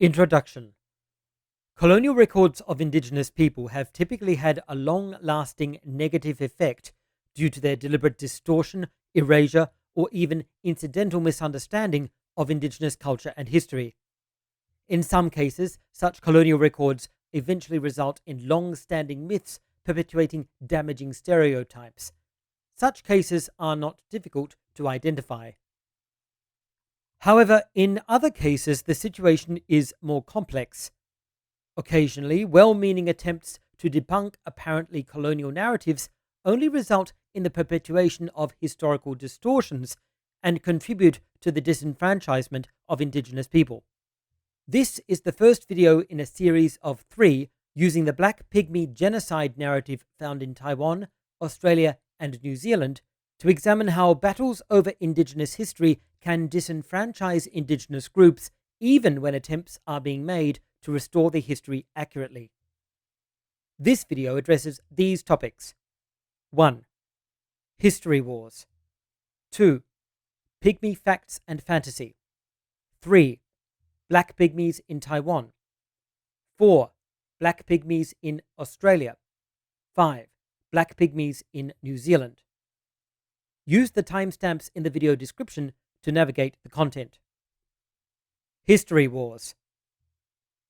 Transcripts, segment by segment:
Introduction. Colonial records of indigenous people have typically had a long-lasting negative effect due to their deliberate distortion, erasure, or even incidental misunderstanding of indigenous culture and history. In some cases, such colonial records eventually result in long-standing myths perpetuating damaging stereotypes. Such cases are not difficult to identify. However, in other cases, the situation is more complex. Occasionally, well-meaning attempts to debunk apparently colonial narratives only result in the perpetuation of historical distortions and contribute to the disenfranchisement of indigenous people. This is the first video in a series of 3 using the Black Pygmy genocide narrative found in Taiwan, Australia, and New Zealand to examine how battles over indigenous history can disenfranchise indigenous groups even when attempts are being made to restore the history accurately. This video addresses these topics. 1. History wars. 2. Pygmy facts and fantasy. 3. Black Pygmies in Taiwan. 4. Black Pygmies in Australia. 5. Black Pygmies in New Zealand. Use the timestamps in the video description to navigate the content. History wars.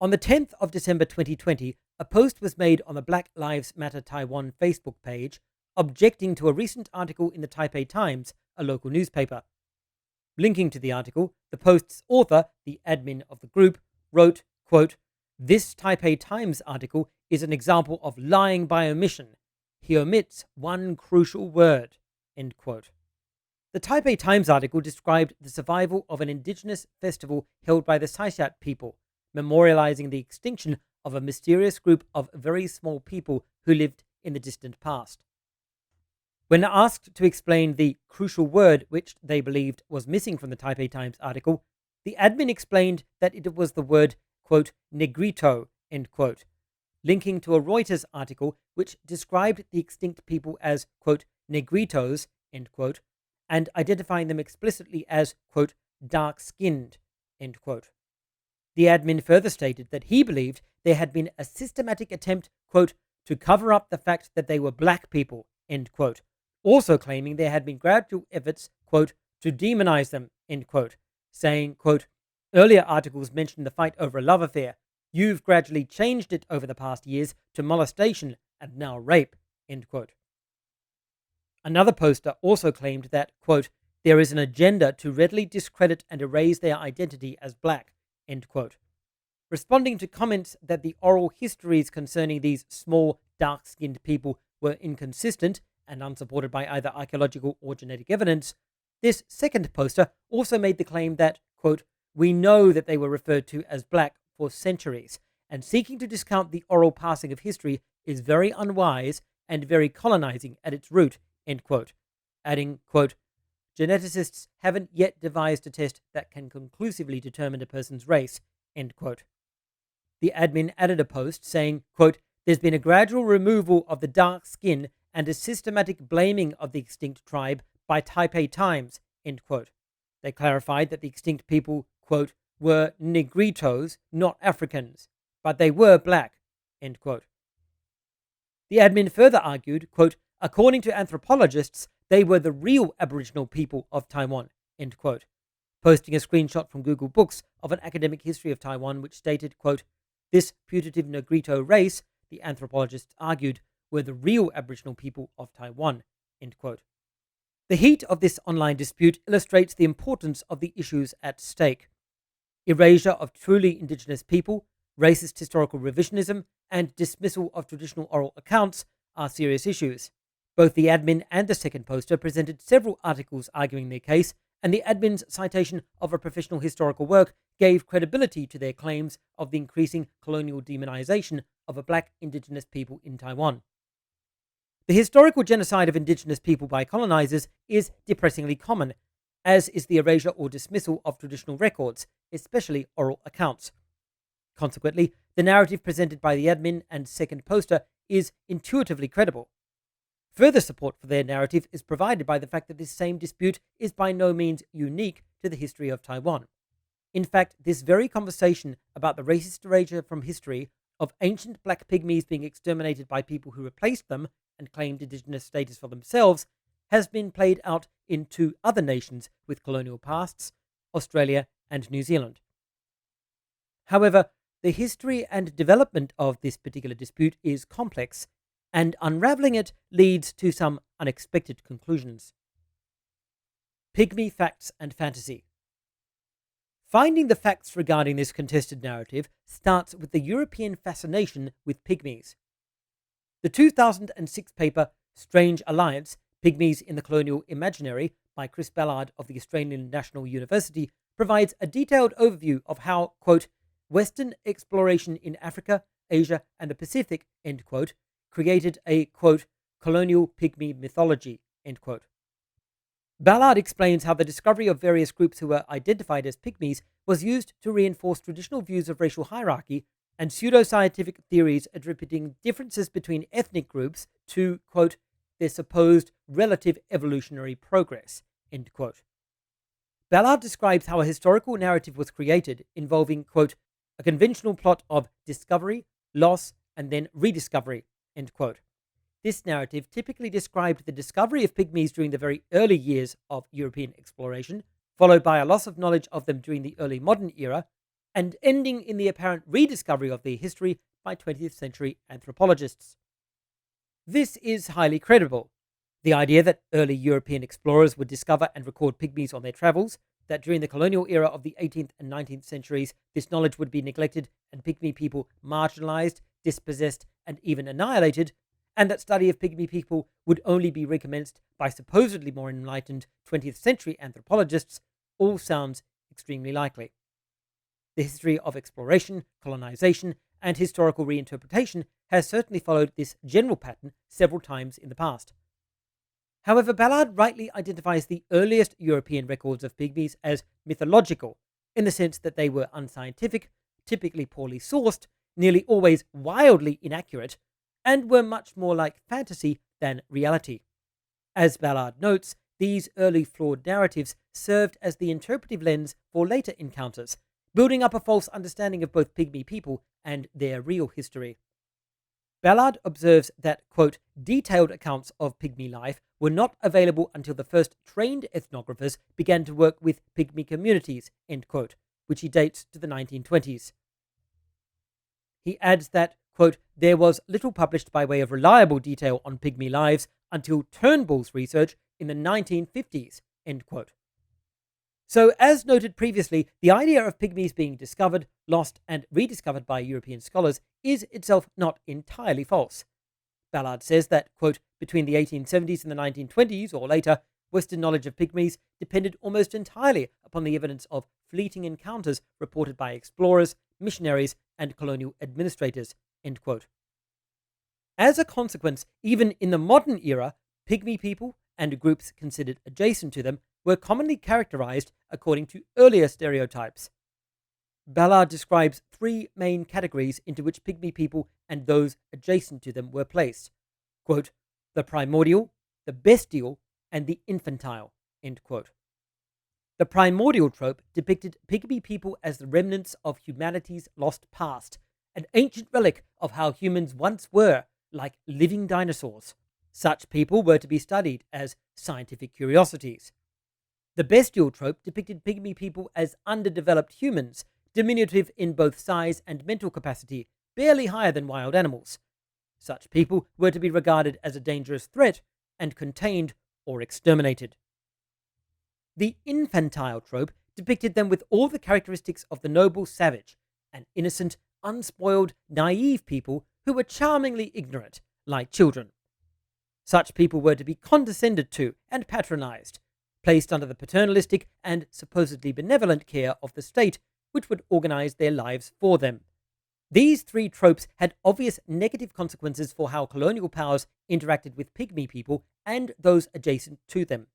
On the 10th of December 2020, a post was made on the Black Lives Matter Taiwan Facebook page objecting to a recent article in the Taipei Times, a local newspaper. Linking to the article, the post's author, the admin of the group, wrote, quote, "This Taipei Times article is an example of lying by omission. He omits one crucial word," end quote. The Taipei Times article described the survival of an indigenous festival held by the Saishat people, memorializing the extinction of a mysterious group of very small people who lived in the distant past. When asked to explain the crucial word which they believed was missing from the Taipei Times article, the admin explained that it was the word, quote, negrito, end quote, linking to a Reuters article which described the extinct people as, quote, negritos, end quote, and identifying them explicitly as, quote, dark-skinned, end quote. The admin further stated that he believed there had been a systematic attempt, quote, to cover up the fact that they were black people, end quote, also claiming there had been gradual efforts, quote, to demonize them, end quote, saying, quote, earlier articles mentioned the fight over a love affair. You've gradually changed it over the past years to molestation and now rape, end quote. Another poster also claimed that, quote, there is an agenda to readily discredit and erase their identity as black, end quote. Responding to comments that the oral histories concerning these small, dark-skinned people were inconsistent and unsupported by either archaeological or genetic evidence, this second poster also made the claim that, quote, we know that they were referred to as black for centuries, and seeking to discount the oral passing of history is very unwise and very colonizing at its root, end quote, adding, quote, geneticists haven't yet devised a test that can conclusively determine a person's race, end quote. The admin added a post saying, quote, there's been a gradual removal of the dark skin and a systematic blaming of the extinct tribe by Taipei Times, end quote. They clarified that the extinct people, quote, were negritos, not Africans, but they were black, end quote. The admin further argued, quote, according to anthropologists, they were the real Aboriginal people of Taiwan, end quote, posting a screenshot from Google Books of an academic history of Taiwan which stated, quote, this putative Negrito race, the anthropologists argued, were the real Aboriginal people of Taiwan, end quote. The heat of this online dispute illustrates the importance of the issues at stake. Erasure of truly indigenous people, racist historical revisionism, and dismissal of traditional oral accounts are serious issues. Both the admin and the second poster presented several articles arguing their case, and the admin's citation of a professional historical work gave credibility to their claims of the increasing colonial demonization of a black indigenous people in Taiwan. The historical genocide of indigenous people by colonizers is depressingly common, as is the erasure or dismissal of traditional records, especially oral accounts. Consequently, the narrative presented by the admin and second poster is intuitively credible. Further support for their narrative is provided by the fact that this same dispute is by no means unique to the history of Taiwan. In fact, this very conversation about the racist erasure from history of ancient black pygmies being exterminated by people who replaced them and claimed indigenous status for themselves has been played out in two other nations with colonial pasts, Australia and New Zealand. However, the history and development of this particular dispute is complex, and unraveling it leads to some unexpected conclusions. Pygmy facts and fantasy. Finding the facts regarding this contested narrative starts with the European fascination with pygmies. The 2006 paper Strange Alliance, Pygmies in the Colonial Imaginary by Chris Ballard of the Australian National University provides a detailed overview of how, quote, Western exploration in Africa, Asia, and the Pacific, end quote, created a, quote, colonial pygmy mythology, end quote. Ballard explains how the discovery of various groups who were identified as pygmies was used to reinforce traditional views of racial hierarchy and pseudoscientific theories attributing differences between ethnic groups to, quote, their supposed relative evolutionary progress, end quote. Ballard describes how a historical narrative was created involving, quote, a conventional plot of discovery, loss, and then rediscovery, end quote. This narrative typically described the discovery of pygmies during the very early years of European exploration, followed by a loss of knowledge of them during the early modern era, and ending in the apparent rediscovery of their history by 20th century anthropologists. This is highly credible. The idea that early European explorers would discover and record pygmies on their travels, that during the colonial era of the 18th and 19th centuries this knowledge would be neglected and pygmy people marginalized, dispossessed, and even annihilated, and that study of pygmy people would only be recommenced by supposedly more enlightened 20th century anthropologists, all sounds extremely likely. The history of exploration, colonization, and historical reinterpretation has certainly followed this general pattern several times in the past. However, Ballard rightly identifies the earliest European records of pygmies as mythological, in the sense that they were unscientific, typically poorly sourced, nearly always wildly inaccurate, and were much more like fantasy than reality. As Ballard notes, these early flawed narratives served as the interpretive lens for later encounters, building up a false understanding of both pygmy people and their real history. Ballard observes that, quote, detailed accounts of pygmy life were not available until the first trained ethnographers began to work with pygmy communities, end quote, which he dates to the 1920s. He adds that, quote, there was little published by way of reliable detail on pygmy lives until Turnbull's research in the 1950s, end quote. So, as noted previously, the idea of pygmies being discovered, lost, and rediscovered by European scholars is itself not entirely false. Ballard says that, quote, between the 1870s and the 1920s or later, Western knowledge of pygmies depended almost entirely upon the evidence of fleeting encounters reported by explorers, missionaries, and colonial administrators, end quote. As a consequence, even in the modern era, pygmy people and groups considered adjacent to them were commonly characterized according to earlier stereotypes. Ballard describes three main categories into which pygmy people and those adjacent to them were placed. Quote, the primordial, the bestial, and the infantile, end quote. The primordial trope depicted pygmy people as the remnants of humanity's lost past, an ancient relic of how humans once were, like living dinosaurs. Such people were to be studied as scientific curiosities. The bestial trope depicted pygmy people as underdeveloped humans, diminutive in both size and mental capacity, barely higher than wild animals. Such people were to be regarded as a dangerous threat and contained or exterminated. The infantile trope depicted them with all the characteristics of the noble savage, an innocent, unspoiled, naive people who were charmingly ignorant, like children. Such people were to be condescended to and patronized, placed under the paternalistic and supposedly benevolent care of the state, which would organize their lives for them. These three tropes had obvious negative consequences for how colonial powers interacted with pygmy people and those adjacent to them.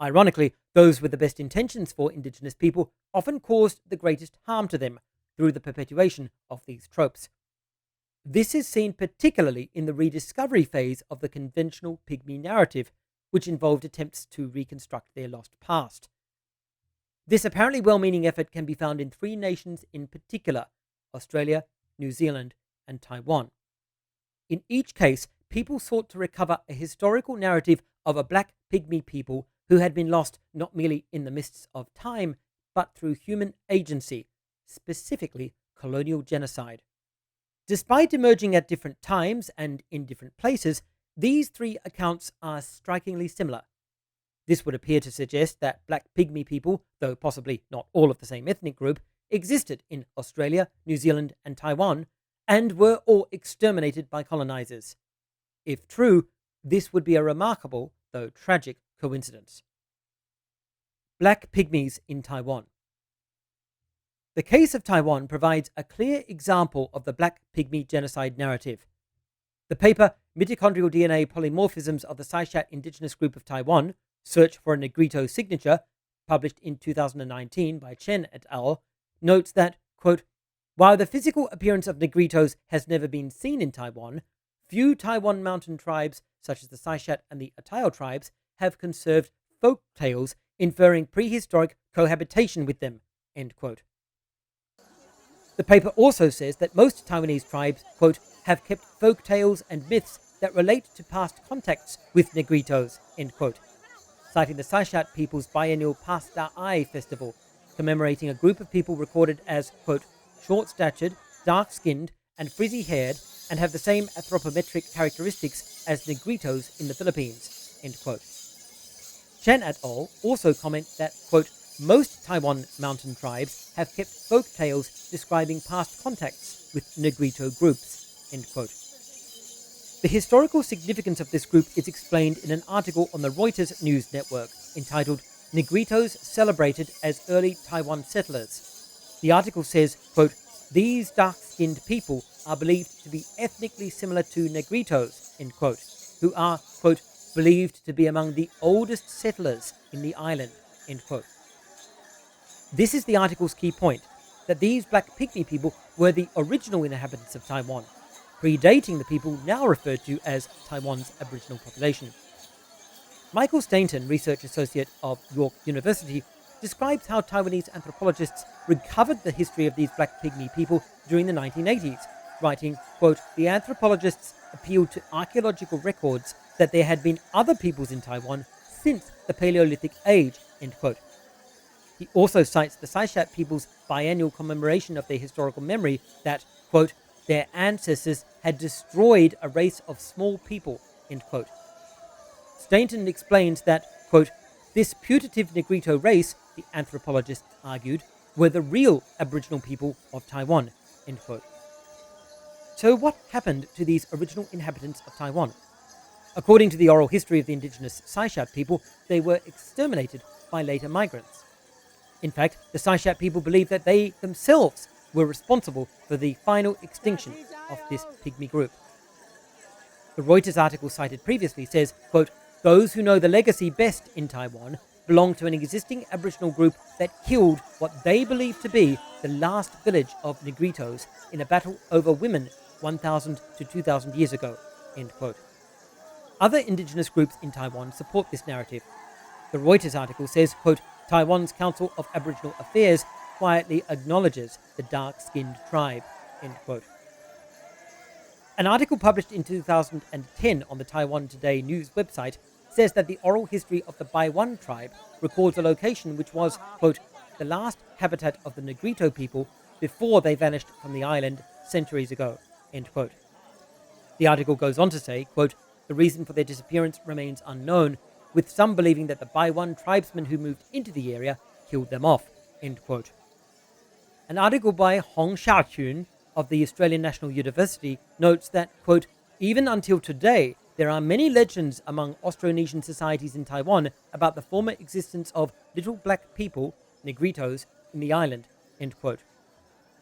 Ironically, those with the best intentions for indigenous people often caused the greatest harm to them through the perpetuation of these tropes. This is seen particularly in the rediscovery phase of the conventional pygmy narrative, which involved attempts to reconstruct their lost past. This apparently well-meaning effort can be found in 3 nations in particular: Australia, New Zealand, and Taiwan. In each case, people sought to recover a historical narrative of a black pygmy people who had been lost not merely in the mists of time, but through human agency, specifically colonial genocide. Despite emerging at different times and in different places, these 3 accounts are strikingly similar. This would appear to suggest that black pygmy people, though possibly not all of the same ethnic group, existed in Australia, New Zealand, and Taiwan, and were all exterminated by colonizers. If true, this would be a remarkable, though tragic, coincidence. Black pygmies in Taiwan. The case of Taiwan provides a clear example of the black pygmy genocide narrative. The paper Mitochondrial DNA Polymorphisms of the Saishat Indigenous Group of Taiwan, Search for a Negrito Signature, published in 2019 by Chen et al., notes that, quote, while the physical appearance of Negritos has never been seen in Taiwan, few Taiwan mountain tribes, such as the Saishat and the Atayal tribes, have conserved folk tales inferring prehistoric cohabitation with them, end quote. The paper also says that most Taiwanese tribes, quote, have kept folk tales and myths that relate to past contacts with Negritos, end quote, citing the Saishat people's biennial Pasta'ai festival, commemorating a group of people recorded as, quote, short-statured, dark-skinned, and frizzy-haired, and have the same anthropometric characteristics as Negritos in the Philippines, end quote. Chen et al. Also comment that, quote, most Taiwan mountain tribes have kept folk tales describing past contacts with Negrito groups, end quote. The historical significance of this group is explained in an article on the Reuters news network entitled Negritos Celebrated as Early Taiwan Settlers. The article says, quote, these dark-skinned people are believed to be ethnically similar to Negritos, end quote, who are, quote, believed to be among the oldest settlers in the island, end quote. This is the article's key point, that these black pygmy people were the original inhabitants of Taiwan, predating the people now referred to as Taiwan's Aboriginal population. Michael Stainton, research associate of York University, describes how Taiwanese anthropologists recovered the history of these black pygmy people during the 1980s, writing, quote, the anthropologists appealed to archaeological records that there had been other peoples in Taiwan since the Paleolithic age, end quote. He also cites the Saishat people's biennial commemoration of their historical memory that, quote, their ancestors had destroyed a race of small people, end quote. Stainton explains that, quote, this putative Negrito race, the anthropologists argued, were the real Aboriginal people of Taiwan, end quote. So what happened to these original inhabitants of Taiwan? According to the oral history of the indigenous Saishat people, they were exterminated by later migrants. In fact, the Saishat people believe that they themselves were responsible for the final extinction of this pygmy group. The Reuters article cited previously says, quote, those who know the legacy best in Taiwan belong to an existing Aboriginal group that killed what they believe to be the last village of Negritos in a battle over women 1,000 to 2,000 years ago, end quote. Other indigenous groups in Taiwan support this narrative. The Reuters article says, quote, Taiwan's Council of Aboriginal Affairs quietly acknowledges the dark-skinned tribe, end quote. An article published in 2010 on the Taiwan Today news website says that the oral history of the Baiwan tribe records a location which was, quote, the last habitat of the Negrito people before they vanished from the island centuries ago, end quote. The article goes on to say, quote, the reason for their disappearance remains unknown, with some believing that the Baiwan tribesmen who moved into the area killed them off, end quote. An article by Hong Xiaoqun of the Australian National University notes that, quote, even until today, there are many legends among Austronesian societies in Taiwan about the former existence of little black people, Negritos, in the island, end quote.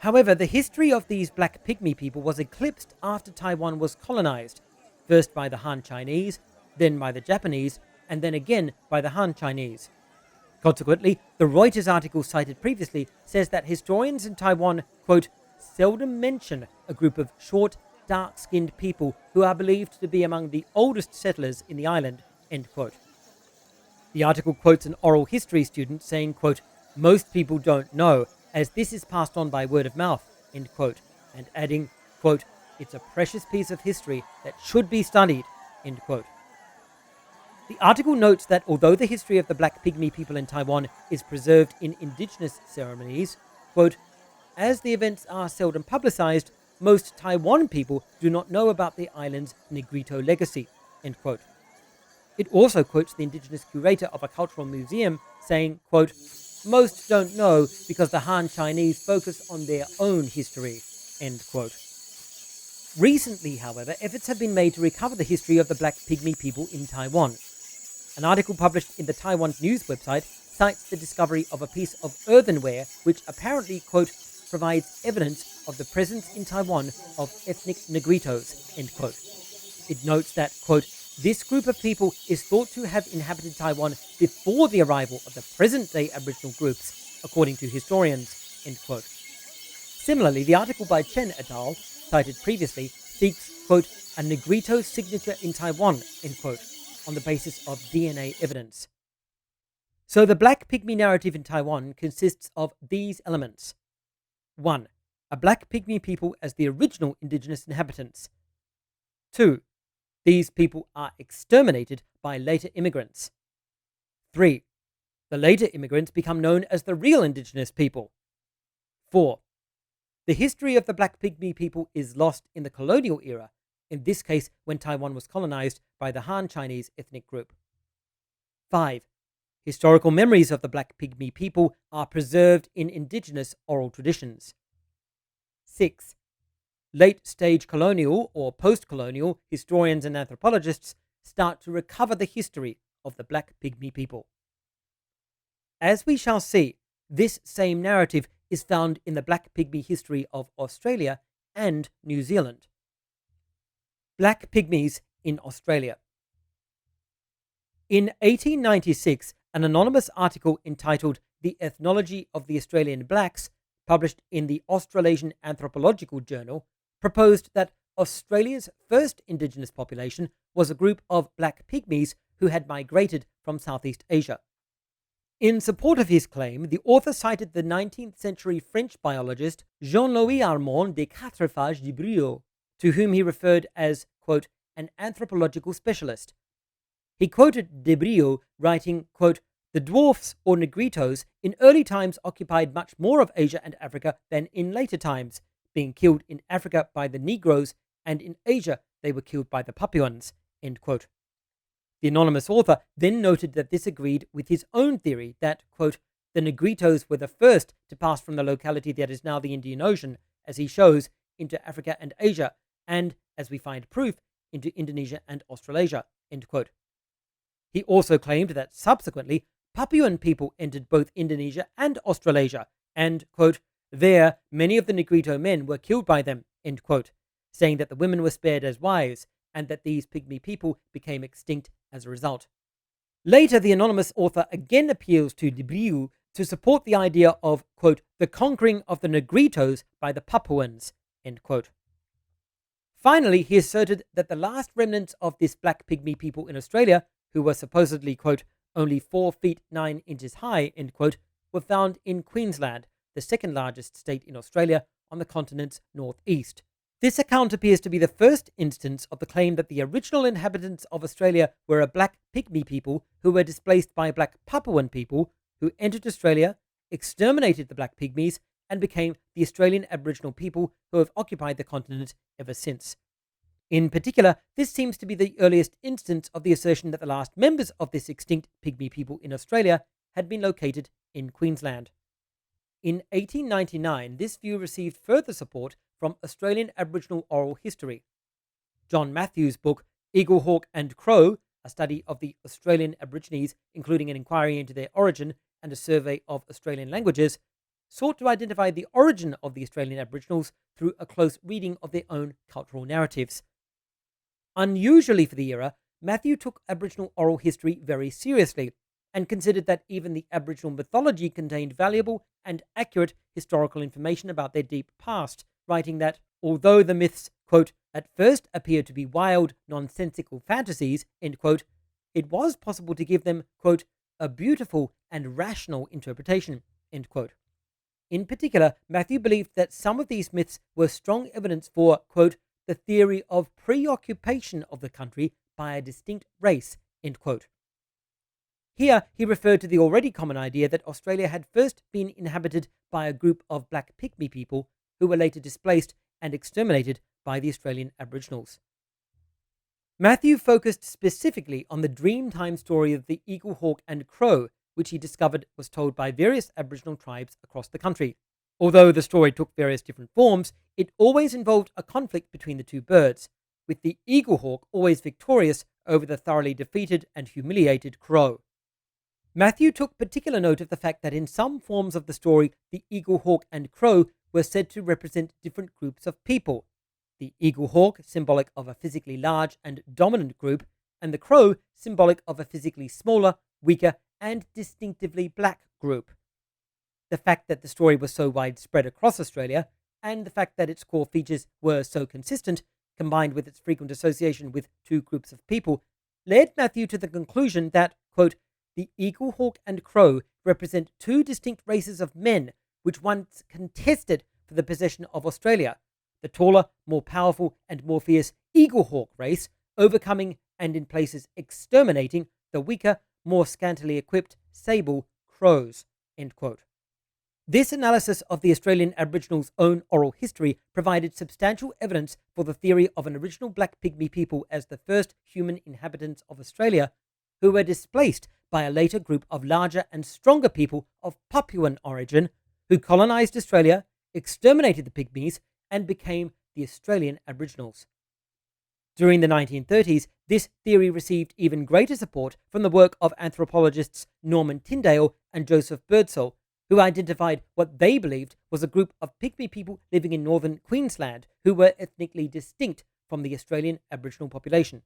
However, the history of these black pygmy people was eclipsed after Taiwan was colonized, first by the Han Chinese, then by the Japanese, and then again by the Han Chinese. Consequently, the Reuters article cited previously says that historians in Taiwan, quote, seldom mention a group of short, dark-skinned people who are believed to be among the oldest settlers in the island, end quote. The article quotes an oral history student saying, quote, Most people don't know, as this is passed on by word of mouth, end quote, and adding, quote, it's a precious piece of history that should be studied, end quote. The article notes that although the history of the Black Pygmy people in Taiwan is preserved in indigenous ceremonies, quote, as the events are seldom publicized, most Taiwan people do not know about the island's Negrito legacy, end quote. It also quotes the indigenous curator of a cultural museum saying, quote, most don't know because the Han Chinese focus on their own history, end quote. Recently, however, efforts have been made to recover the history of the Black Pygmy people in Taiwan. An article published in the Taiwan News website cites the discovery of a piece of earthenware which apparently, quote, provides evidence of the presence in Taiwan of ethnic Negritos, end quote. It notes that, quote, this group of people is thought to have inhabited Taiwan before the arrival of the present-day Aboriginal groups, according to historians, end quote. Similarly, the article by Chen et al., cited previously, seeks, quote, a Negrito signature in Taiwan, end quote, on the basis of DNA evidence. So the Black Pygmy narrative in Taiwan consists of these elements. 1. A Black Pygmy people as the original indigenous inhabitants. 2. These people are exterminated by later immigrants. 3. The later immigrants become known as the real indigenous people. 4. The history of the Black Pygmy people is lost in the colonial era, in this case when Taiwan was colonized by the Han Chinese ethnic group. 5. Historical memories of the Black Pygmy people are preserved in indigenous oral traditions. 6. Late-stage colonial or post-colonial historians and anthropologists start to recover the history of the Black Pygmy people. As we shall see, this same narrative is found in the Black Pygmy history of Australia and New Zealand. Black Pygmies in Australia. In 1896, an anonymous article entitled The Ethnology of the Australian Blacks, published in the Australasian Anthropological Journal, proposed that Australia's first indigenous population was a group of Black Pygmies who had migrated from Southeast Asia. In support of his claim, the author cited the 19th century French biologist Jean-Louis Armand de Quatrefages de Brieux, to whom he referred as, quote, an anthropological specialist. He quoted de Brieux writing, quote, the dwarfs or Negritos in early times occupied much more of Asia and Africa than in later times, being killed in Africa by the Negroes, and in Asia they were killed by the Papuans, end quote. The anonymous author then noted that this agreed with his own theory that, quote, the Negritos were the first to pass from the locality that is now the Indian Ocean, as he shows, into Africa and Asia, and, as we find proof, into Indonesia and Australasia, end quote. He also claimed that subsequently Papuan people entered both Indonesia and Australasia, and, quote, there many of the Negrito men were killed by them, end quote, saying that the women were spared as wives, and that these pygmy people became extinct as a result. Later, the anonymous author again appeals to de Brieux to support the idea of, quote, the conquering of the Negritos by the Papuans, end quote. Finally, he asserted that the last remnants of this Black Pygmy people in Australia, who were supposedly, quote, only 4 feet 9 inches high, end quote, were found in Queensland, the second largest state in Australia on the continent's northeast. This account appears to be the first instance of the claim that the original inhabitants of Australia were a Black Pygmy people who were displaced by Black Papuan people who entered Australia, exterminated the Black Pygmies, and became the Australian Aboriginal people who have occupied the continent ever since. In particular, this seems to be the earliest instance of the assertion that the last members of this extinct Pygmy people in Australia had been located in Queensland. In 1899, this view received further support from Australian Aboriginal oral history. John Matthews' book, Eagle, Hawk and Crow, a study of the Australian Aborigines, including an inquiry into their origin and a survey of Australian languages, sought to identify the origin of the Australian Aboriginals through a close reading of their own cultural narratives. Unusually for the era, Matthew took Aboriginal oral history very seriously and considered that even the Aboriginal mythology contained valuable and accurate historical information about their deep past, writing that, although the myths, quote, at first appeared to be wild, nonsensical fantasies, end quote, it was possible to give them, quote, a beautiful and rational interpretation, End quote. In particular, Matthew believed that some of these myths were strong evidence for, quote, the theory of preoccupation of the country by a distinct race, end quote. Here, he referred to the already common idea that Australia had first been inhabited by a group of black Pygmy people who were later displaced and exterminated by the Australian Aboriginals. Matthew focused specifically on the Dreamtime story of the eagle, hawk, and crow, which he discovered was told by various Aboriginal tribes across the country. Although the story took various different forms, it always involved a conflict between the two birds, with the eagle hawk always victorious over the thoroughly defeated and humiliated crow. Matthew took particular note of the fact that in some forms of the story, the eagle, hawk, and crow were said to represent different groups of people. The eagle hawk, symbolic of a physically large and dominant group, and the crow, symbolic of a physically smaller, weaker, and distinctively black group. The fact that the story was so widespread across Australia, and the fact that its core features were so consistent, combined with its frequent association with two groups of people, led Matthew to the conclusion that, quote, the eagle, hawk, and crow represent two distinct races of men which once contested for the possession of Australia, the taller, more powerful, and more fierce eagle hawk race, overcoming and in places exterminating the weaker, more scantily equipped sable crows, end quote. This analysis of the Australian Aboriginals' own oral history provided substantial evidence for the theory of an original black Pygmy people as the first human inhabitants of Australia, who were displaced by a later group of larger and stronger people of Papuan origin, who colonised Australia, exterminated the Pygmies, and became the Australian Aboriginals. During the 1930s, this theory received even greater support from the work of anthropologists Norman Tyndale and Joseph Birdsall, who identified what they believed was a group of Pygmy people living in northern Queensland who were ethnically distinct from the Australian Aboriginal population.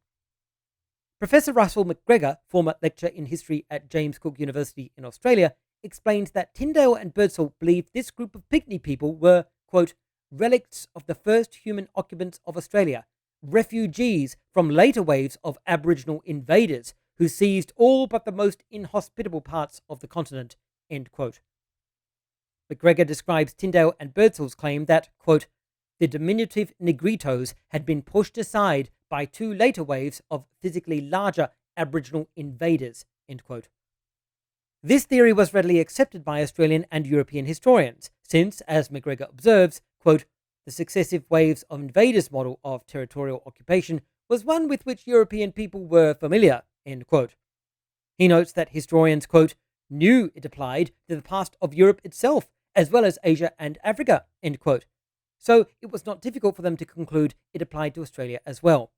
Professor Russell McGregor, former lecturer in history at James Cook University in Australia, explains that Tyndale and Birdsall believed this group of Pygmy people were, quote, relics of the first human occupants of Australia, refugees from later waves of Aboriginal invaders who seized all but the most inhospitable parts of the continent, end quote. McGregor describes Tyndale and Birdsall's claim that, quote, the diminutive Negritos had been pushed aside by two later waves of physically larger Aboriginal invaders, end quote. This theory was readily accepted by Australian and European historians, since, as McGregor observes, quote, the successive waves of invaders model of territorial occupation was one with which European people were familiar, end quote. He notes that historians, quote, knew it applied to the past of Europe itself, as well as Asia and Africa, end quote. So it was not difficult for them to conclude it applied to Australia as well.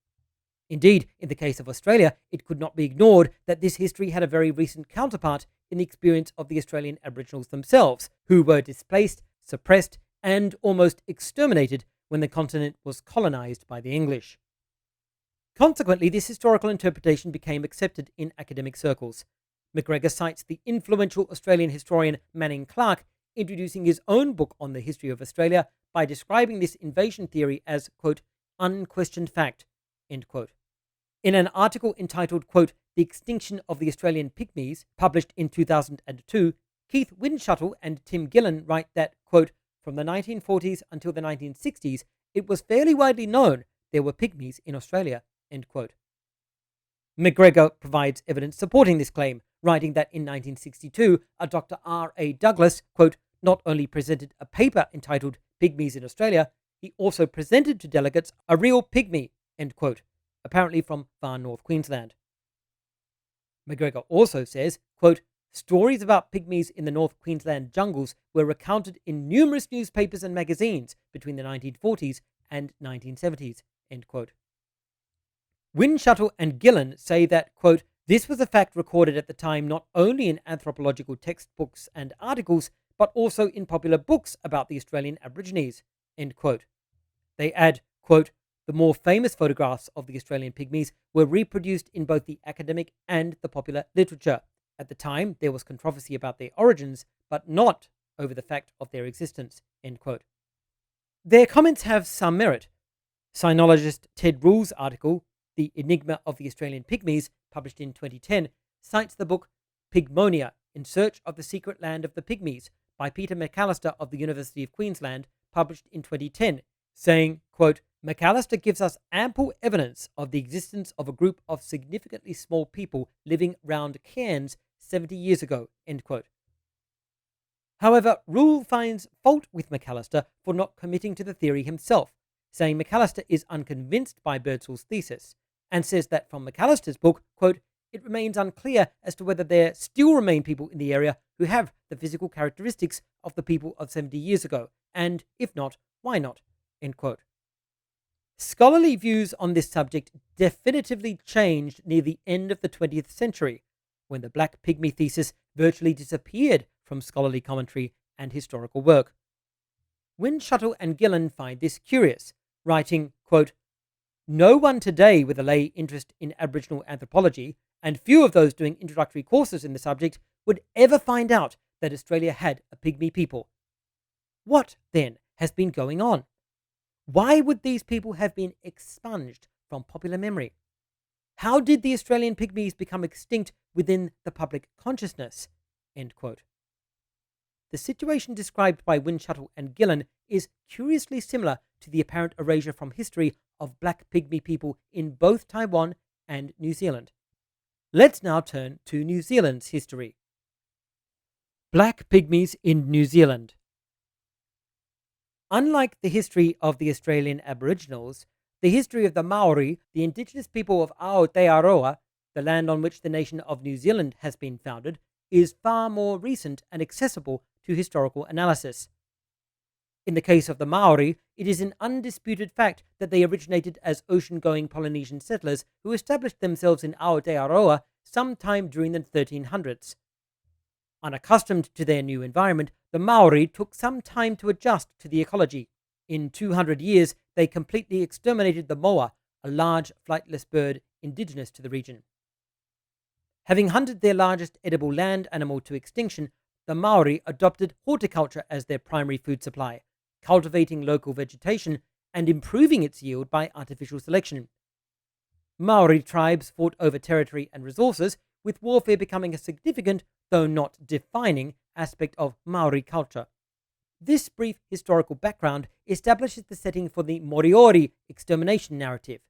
Indeed, in the case of Australia, it could not be ignored that this history had a very recent counterpart in the experience of the Australian Aboriginals themselves, who were displaced, suppressed, and almost exterminated when the continent was colonised by the English. Consequently, this historical interpretation became accepted in academic circles. McGregor cites the influential Australian historian Manning Clark introducing his own book on the history of Australia by describing this invasion theory as, quote, unquestioned fact, end quote. In an article entitled, quote, The Extinction of the Australian Pygmies, published in 2002, Keith Windschuttle and Tim Gillen write that, quote, from the 1940s until the 1960s, it was fairly widely known there were Pygmies in Australia, end quote. McGregor provides evidence supporting this claim, writing that in 1962, a Dr. R.A. Douglas, quote, not only presented a paper entitled Pygmies in Australia, he also presented to delegates a real pygmy, end quote, apparently from far north Queensland. McGregor also says, quote, stories about pygmies in the North Queensland jungles were recounted in numerous newspapers and magazines between the 1940s and 1970s, end quote. Windschuttle and Gillen say that, quote, this was a fact recorded at the time not only in anthropological textbooks and articles, but also in popular books about the Australian Aborigines, end quote. They add, quote, the more famous photographs of the Australian Pygmies were reproduced in both the academic and the popular literature. At the time, there was controversy about their origins, but not over the fact of their existence, end quote. Their comments have some merit. Sinologist Ted Rule's article, The Enigma of the Australian Pygmies, published in 2010, cites the book Pygmonia, In Search of the Secret Land of the Pygmies, by Peter McAllister of the University of Queensland, published in 2010, saying, quote, "McAllister gives us ample evidence of the existence of a group of significantly small people living round cairns 70 years ago," end quote. However, Rule finds fault with McAllister for not committing to the theory himself, saying McAllister is unconvinced by Birdsall's thesis, and says that from McAllister's book, quote, "it remains unclear as to whether there still remain people in the area who have the physical characteristics of the people of 70 years ago, and if not, why not," end quote. Scholarly views on this subject definitively changed near the end of the 20th century, when the Black Pygmy thesis virtually disappeared from scholarly commentary and historical work. Windschuttle and Gillen find this curious, writing, quote, "No one today with a lay interest in Aboriginal anthropology, and few of those doing introductory courses in the subject, would ever find out that Australia had a Pygmy people. What, then, has been going on? Why would these people have been expunged from popular memory? How did the Australian Pygmies become extinct within the public consciousness?" End quote. The situation described by Windschuttle and Gillen is curiously similar to the apparent erasure from history of Black Pygmy people in both Taiwan and New Zealand. Let's now turn to New Zealand's history. Black Pygmies in New Zealand. Unlike the history of the Australian Aboriginals, the history of the Maori, the indigenous people of Aotearoa, the land on which the nation of New Zealand has been founded, is far more recent and accessible to historical analysis. In the case of the Maori, it is an undisputed fact that they originated as ocean-going Polynesian settlers who established themselves in Aotearoa sometime during the 1300s. Unaccustomed to their new environment, the Maori took some time to adjust to the ecology. In 200 years, they completely exterminated the moa, a large flightless bird indigenous to the region. Having hunted their largest edible land animal to extinction, the Maori adopted horticulture as their primary food supply, cultivating local vegetation and improving its yield by artificial selection. Maori tribes fought over territory and resources, with warfare becoming a significant, though not defining, aspect of Maori culture. This brief historical background establishes the setting for the Moriori extermination narrative.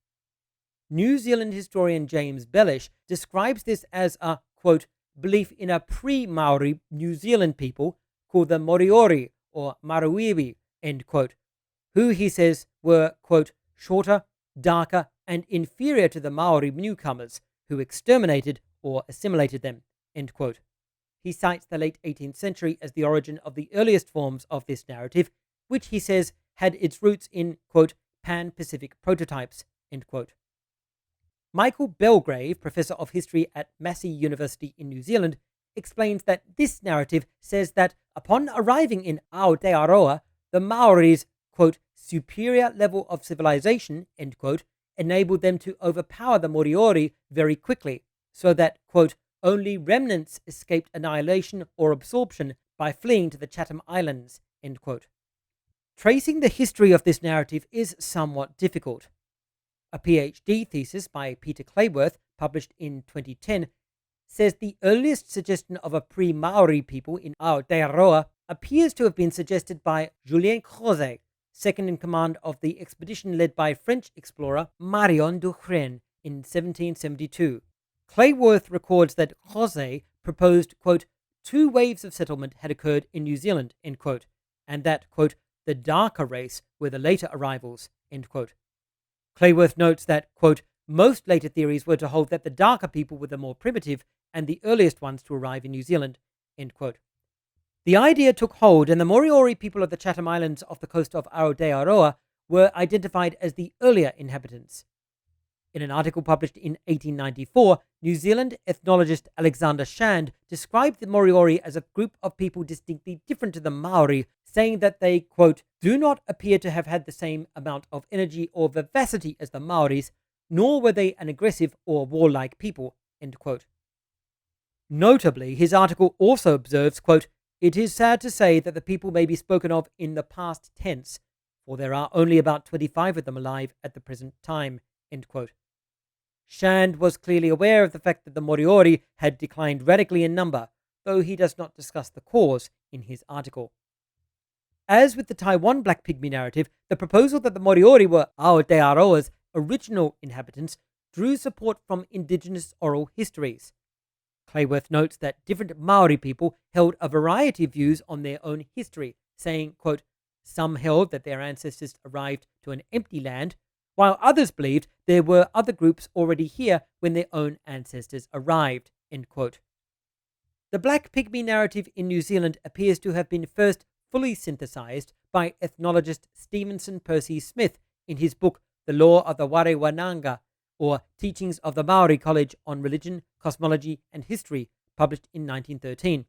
New Zealand historian James Bellish describes this as a, quote, "belief in a pre-Maori New Zealand people called the Moriori or Maruiwi," end quote, who he says were, quote, "shorter, darker, and inferior to the Maori newcomers who exterminated or assimilated them," end quote. He cites the late 18th century as the origin of the earliest forms of this narrative, which he says had its roots in, quote, "pan-Pacific prototypes," end quote. Michael Belgrave, professor of history at Massey University in New Zealand, explains that this narrative says that upon arriving in Aotearoa, the Maori's, quote, "superior level of civilization," end quote, enabled them to overpower the Moriori very quickly, so that, quote, "only remnants escaped annihilation or absorption by fleeing to the Chatham Islands," end quote. Tracing the history of this narrative is somewhat difficult. A PhD thesis by Peter Clayworth, published in 2010, says the earliest suggestion of a pre-Maori people in Aotearoa appears to have been suggested by Julien Crozet, second in command of the expedition led by French explorer Marion Dufresne in 1772. Clayworth records that Crozet proposed, quote, 2 waves of settlement had occurred in New Zealand, end quote, and that, quote, the darker race were the later arrivals, end quote. Clayworth notes that, quote, most later theories were to hold that the darker people were the more primitive and the earliest ones to arrive in New Zealand, end quote. The idea took hold, and the Moriori people of the Chatham Islands off the coast of Aotearoa were identified as the earlier inhabitants. In an article published in 1894, New Zealand ethnologist Alexander Shand described the Moriori as a group of people distinctly different to the Maori, saying that they, quote, do not appear to have had the same amount of energy or vivacity as the Maoris, nor were they an aggressive or warlike people, end quote. Notably, his article also observes, quote, it is sad to say that the people may be spoken of in the past tense, for there are only about 25 of them alive at the present time, end quote. Shand was clearly aware of the fact that the Moriori had declined radically in number, though he does not discuss the cause in his article. As with the Taiwan Black Pygmy narrative, the proposal that the Moriori were Aotearoa's original inhabitants drew support from indigenous oral histories. Clayworth notes that different Maori people held a variety of views on their own history, saying, quote, some held that their ancestors arrived to an empty land, while others believed there were other groups already here when their own ancestors arrived, end quote. The Black Pygmy narrative in New Zealand appears to have been first fully synthesized by ethnologist Stevenson Percy Smith in his book The Law of the Warewananga, or Teachings of the Maori College on Religion, Cosmology and History, published in 1913.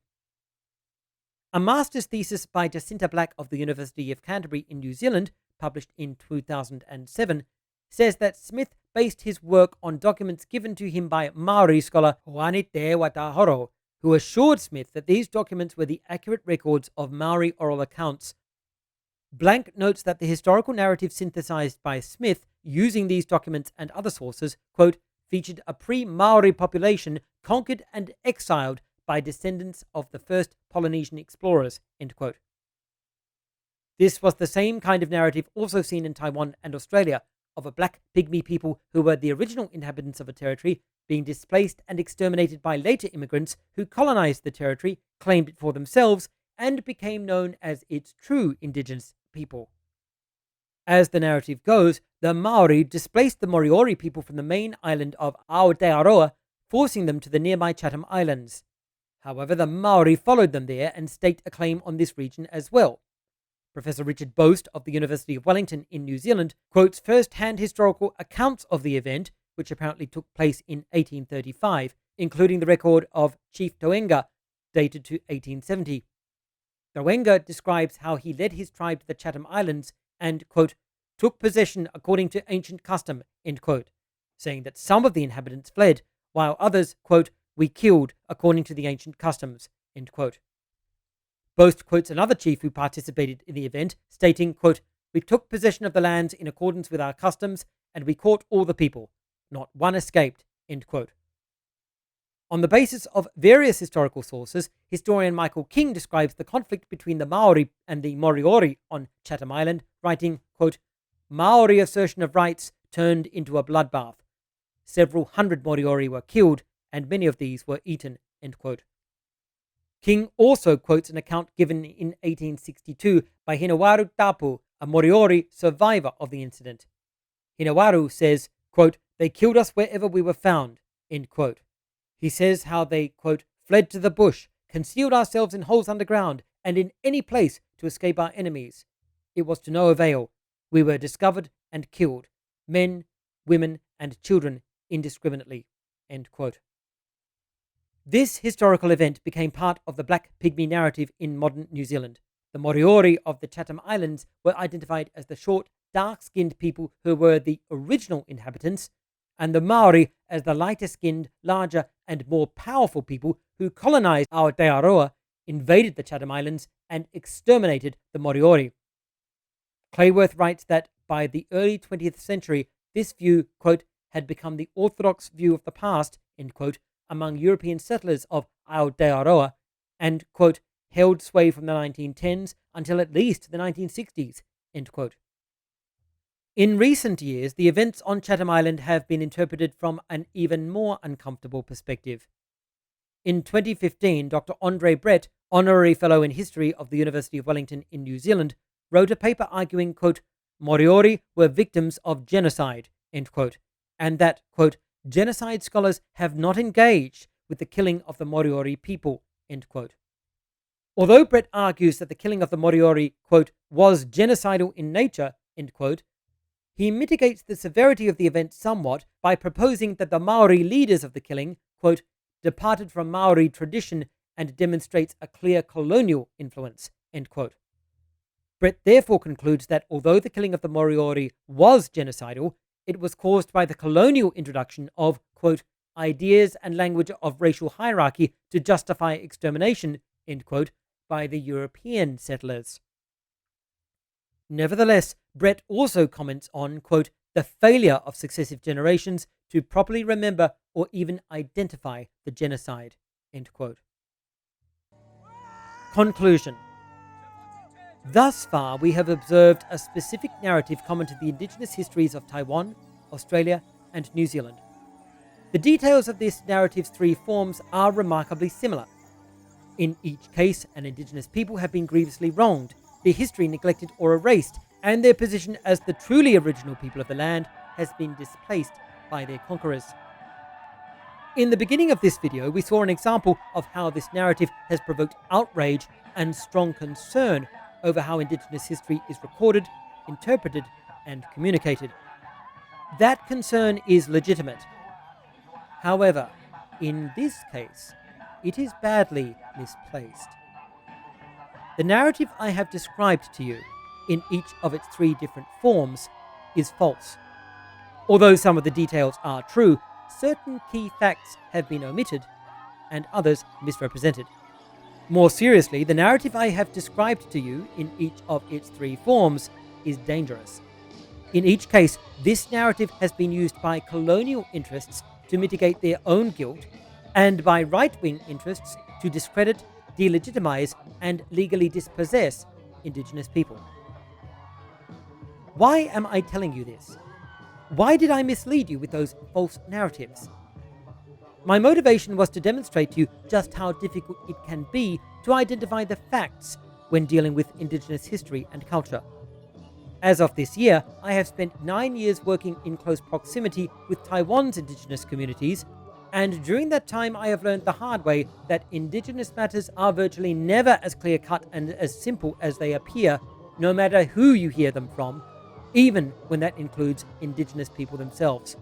A master's thesis by Jacinta Black of the University of Canterbury in New Zealand, published in 2007, says that Smith based his work on documents given to him by Maori scholar Hoani Te Watahoro, who assured Smith that these documents were the accurate records of Maori oral accounts. Blank notes that the historical narrative synthesized by Smith using these documents and other sources, quote, featured a pre-Maori population conquered and exiled by descendants of the first Polynesian explorers, end quote. This was the same kind of narrative also seen in Taiwan and Australia, of a black pygmy people who were the original inhabitants of a territory being displaced and exterminated by later immigrants who colonized the territory, claimed it for themselves, and became known as its true indigenous people. As the narrative goes, the Maori displaced the Moriori people from the main island of Aotearoa, forcing them to the nearby Chatham Islands. However, the Maori followed them there and staked a claim on this region as well. Professor Richard Boast of the University of Wellington in New Zealand quotes first-hand historical accounts of the event, which apparently took place in 1835, including the record of Chief Toenga, dated to 1870. Toenga describes how he led his tribe to the Chatham Islands and, quote, took possession according to ancient custom, end quote, saying that some of the inhabitants fled, while others, quote, we killed according to the ancient customs, end quote. Boast quotes another chief who participated in the event, stating, quote, we took possession of the lands in accordance with our customs, and we caught all the people. Not one escaped, end quote. On the basis of various historical sources, historian Michael King describes the conflict between the Maori and the Moriori on Chatham Island, writing, quote, Maori assertion of rights turned into a bloodbath. Several hundred Moriori were killed, and many of these were eaten, end quote. King also quotes an account given in 1862 by Hinawaru Tapu, a Moriori survivor of the incident. Hinawaru says, quote, they killed us wherever we were found, end quote. He says how they, quote, fled to the bush, concealed ourselves in holes underground, and in any place to escape our enemies. It was to no avail. We were discovered and killed, men, women, and children indiscriminately, end quote. This historical event became part of the Black Pygmy narrative in modern New Zealand. The Moriori of the Chatham Islands were identified as the short, dark-skinned people who were the original inhabitants, and the Maori as the lighter-skinned, larger, and more powerful people who colonized Aotearoa, invaded the Chatham Islands, and exterminated the Moriori. Clayworth writes that by the early 20th century, this view, quote, had become the orthodox view of the past, end quote, among European settlers of Aotearoa, and, quote, held sway from the 1910s until at least the 1960s, end quote. In recent years, the events on Chatham Island have been interpreted from an even more uncomfortable perspective. In 2015, Dr. Andre Brett, Honorary Fellow in History of the University of Wellington in New Zealand, wrote a paper arguing, quote, Moriori were victims of genocide, end quote, and that, quote, genocide scholars have not engaged with the killing of the Moriori people, end quote. Although Brett argues that the killing of the Moriori, quote, was genocidal in nature, end quote, he mitigates the severity of the event somewhat by proposing that the Maori leaders of the killing, quote, departed from Maori tradition and demonstrates a clear colonial influence, end quote. Brett therefore concludes that although the killing of the Moriori was genocidal, it was caused by the colonial introduction of, quote, ideas and language of racial hierarchy to justify extermination, end quote, by the European settlers. Nevertheless, Brett also comments on, quote, the failure of successive generations to properly remember or even identify the genocide, end quote. Conclusion. Thus far, we have observed a specific narrative common to the indigenous histories of Taiwan, Australia, and New Zealand. The details of this narrative's three forms are remarkably similar. In each case, an indigenous people have been grievously wronged, their history neglected or erased, and their position as the truly original people of the land has been displaced by their conquerors. In the beginning of this video, we saw an example of how this narrative has provoked outrage and strong concern over how indigenous history is recorded, interpreted, and communicated. That concern is legitimate. However, in this case, it is badly misplaced. The narrative I have described to you, in each of its three different forms, is false. Although some of the details are true, certain key facts have been omitted and others misrepresented. More seriously, the narrative I have described to you in each of its three forms is dangerous. In each case, this narrative has been used by colonial interests to mitigate their own guilt and by right-wing interests to discredit, delegitimize, and legally dispossess indigenous people. Why am I telling you this? Why did I mislead you with those false narratives? My motivation was to demonstrate to you just how difficult it can be to identify the facts when dealing with indigenous history and culture. As of this year, I have spent 9 years working in close proximity with Taiwan's indigenous communities, and during that time I have learned the hard way that indigenous matters are virtually never as clear-cut and as simple as they appear, no matter who you hear them from, even when that includes indigenous people themselves.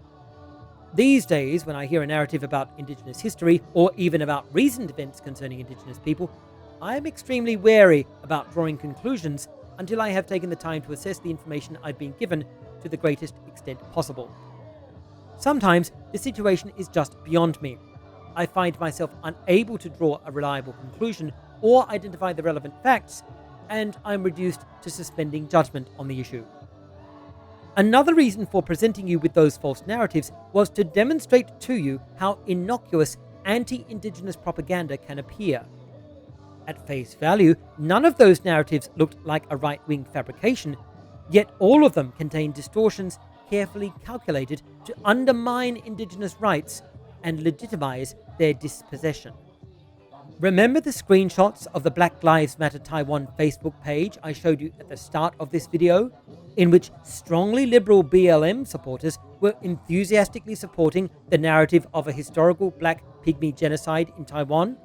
These days, when I hear a narrative about indigenous history, or even about recent events concerning indigenous people, I am extremely wary about drawing conclusions until I have taken the time to assess the information I've been given to the greatest extent possible. Sometimes the situation is just beyond me. I find myself unable to draw a reliable conclusion or identify the relevant facts, and I'm reduced to suspending judgment on the issue. Another reason for presenting you with those false narratives was to demonstrate to you how innocuous anti-indigenous propaganda can appear. At face value, none of those narratives looked like a right-wing fabrication, yet all of them contained distortions carefully calculated to undermine indigenous rights and legitimize their dispossession. Remember the screenshots of the Black Lives Matter Taiwan Facebook page I showed you at the start of this video, in which strongly liberal BLM supporters were enthusiastically supporting the narrative of a historical black pygmy genocide in Taiwan?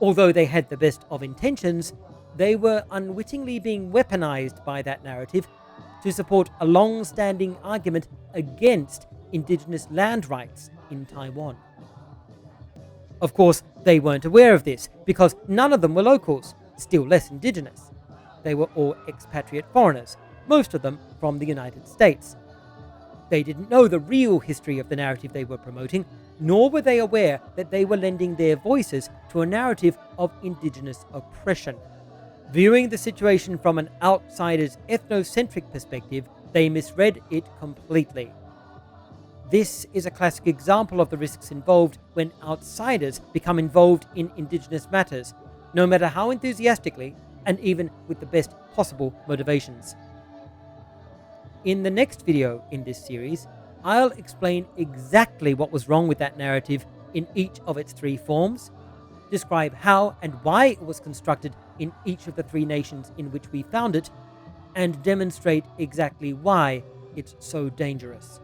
Although they had the best of intentions, they were unwittingly being weaponized by that narrative to support a long-standing argument against indigenous land rights in Taiwan. Of course, they weren't aware of this because none of them were locals, still less indigenous. They were all expatriate foreigners, most of them from the United States. They didn't know the real history of the narrative they were promoting, nor were they aware that they were lending their voices to a narrative of indigenous oppression. Viewing the situation from an outsider's ethnocentric perspective, they misread it completely. This is a classic example of the risks involved when outsiders become involved in indigenous matters, no matter how enthusiastically and even with the best possible motivations. In the next video in this series, I'll explain exactly what was wrong with that narrative in each of its three forms, describe how and why it was constructed in each of the three nations in which we found it, and demonstrate exactly why it's so dangerous.